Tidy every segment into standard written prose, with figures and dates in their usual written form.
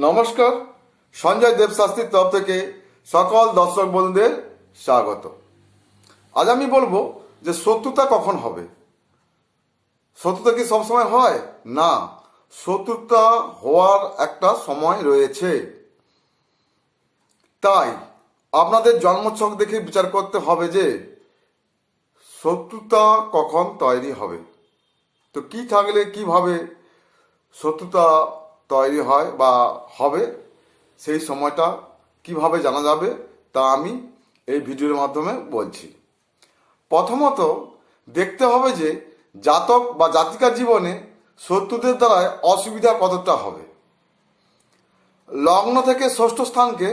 নমস্কার। সঞ্জয় দেব শাস্ত্রীর তরফ থেকে সকল দর্শক বন্ধুদের স্বাগত। আজ আমি বলবো যে শত্রুতা কখন হবে। শত্রুতা কি সবসময় হয়? না, শত্রুতা হওয়ার একটা সময় রয়েছে। তাই আপনাদের জন্মছক দেখে বিচার করতে হবে যে শত্রুতা কখন তৈরি হবে। তো কি থাকলে কিভাবে শত্রুতা তৈরি হয় বা হবে, সেই সময়টা কিভাবে জানা যাবে তা আমি এই ভিডিওর মাধ্যমে বলছি। প্রথমত দেখতে হবে যে জাতক বা জাতিকার জীবনে শত্রুদের দ্বারায় অসুবিধা কতটা হবে। লগ্ন থেকে ষষ্ঠ স্থানকে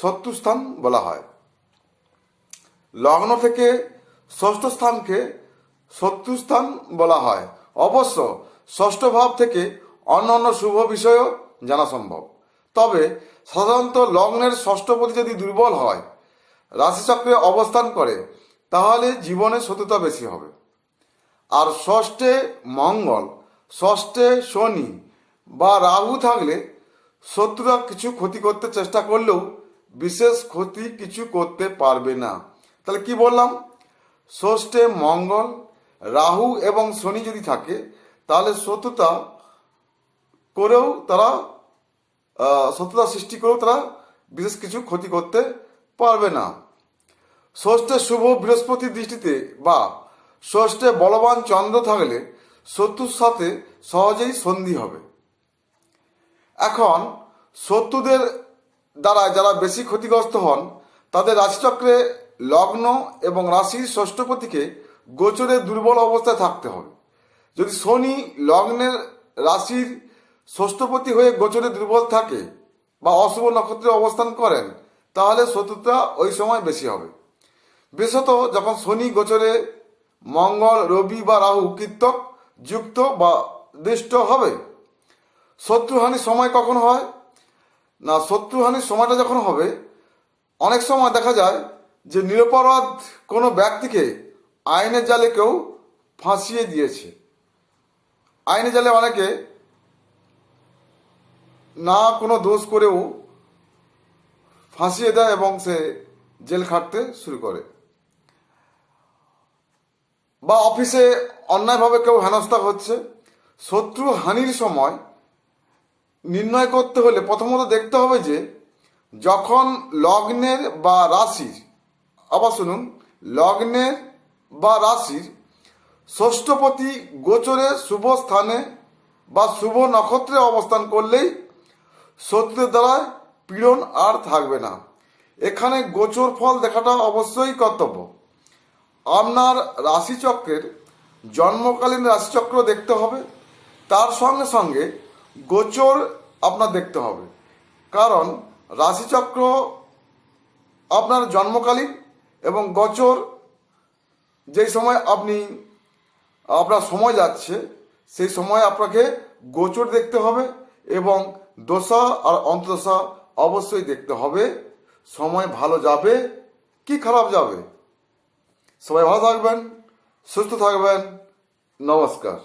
শত্রুস্থান বলা হয়। লগ্ন থেকে ষষ্ঠ স্থানকে শত্রুস্থান বলা হয়। অবশ্য ষষ্ঠ ভাব থেকে অন্যান্য শুভ বিষয়ও জানা সম্ভব। তবে সাধারণত লগ্নের ষষ্ঠপতি যদি দুর্বল হয়, রাশিচক্রে অবস্থান করে, তাহলে জীবনে শত্রুতা বেশি হবে। আর ষষ্ঠে মঙ্গল, ষষ্ঠে শনি বা রাহু থাকলে শত্রুরা কিছু ক্ষতি করতে চেষ্টা করলেও বিশেষ ক্ষতি কিছু করতে পারবে না। তাহলে কি বললাম? ষষ্ঠে মঙ্গল, রাহু এবং শনি যদি থাকে, তাহলে শত্রুতা করেও তারা শত্রুতা সৃষ্টি করেও তারা বিশেষ কিছু ক্ষতি করতে পারবে না। ষষ্ঠে শুভ বৃহস্পতির দৃষ্টিতে বা ষষ্ঠে বলবান চন্দ্র থাকলে শত্রুর সাথে সহজেই সন্ধি হবে। এখন শত্রুদের দ্বারা যারা বেশি ক্ষতিগ্রস্ত হন, তাদের রাশিচক্রে লগ্ন এবং রাশির ষষ্ঠপতিকে গোচরে দুর্বল অবস্থায় থাকতে হবে। যদি শনি লগ্নের রাশির ষষ্ঠপতি হয়ে গোচরে দুর্বল থাকে বা অশুভ নক্ষত্রে অবস্থান করেন, তাহলে শত্রুতা ওই সময় বেশি হবে। বিশেষত যখন শনি গোচরে মঙ্গল, রবি বা রাহু কীর্তক যুক্ত বা দৃষ্ট হবে। শত্রুহানির সময় কখন হয়? না, শত্রুহানির সময়টা যখন হবে, অনেক সময় দেখা যায় যে নিরপরাধ কোনো ব্যক্তিকে আইনের জালে কেউ ফাঁসিয়ে দিয়েছে। আইনের জালে অনেকে না কোনো দোষ করেও ফাঁসিয়ে দেয় এবং সে জেল খাটতে শুরু করে। বা অফিসে অন্যায়ভাবে কেউ হেনস্থা হচ্ছে। শত্রু হানির সময় নির্ণয় করতে হলে প্রথমত দেখতে হবে যে যখন লগ্নের বা রাশির, আবার শুনুন, লগ্নের বা রাশির ষষ্ঠপতি গোচরে শুভ স্থানে বা শুভ নক্ষত্রে অবস্থান করলেই শত্রুদের দ্বারা পীড়ন আর থাকবে না। এখানে গোচর ফল দেখাটা অবশ্যই কর্তব্য। আপনার রাশিচক্রের জন্মকালীন রাশিচক্র দেখতে হবে, তার সঙ্গে সঙ্গে গোচর আপনার দেখতে হবে। কারণ রাশিচক্র আপনার জন্মকালীন এবং গোচর যেই সময় আপনার সময় যাচ্ছে, সেই সময় আপনাকে গোচর দেখতে হবে এবং দশা আর অন্তদশা অবশ্যই দেখতে হবে। সময় ভালো যাবে কি খারাপ যাবে। সবাই ভালো থাকবেন, সুস্থ থাকবেন। নমস্কার।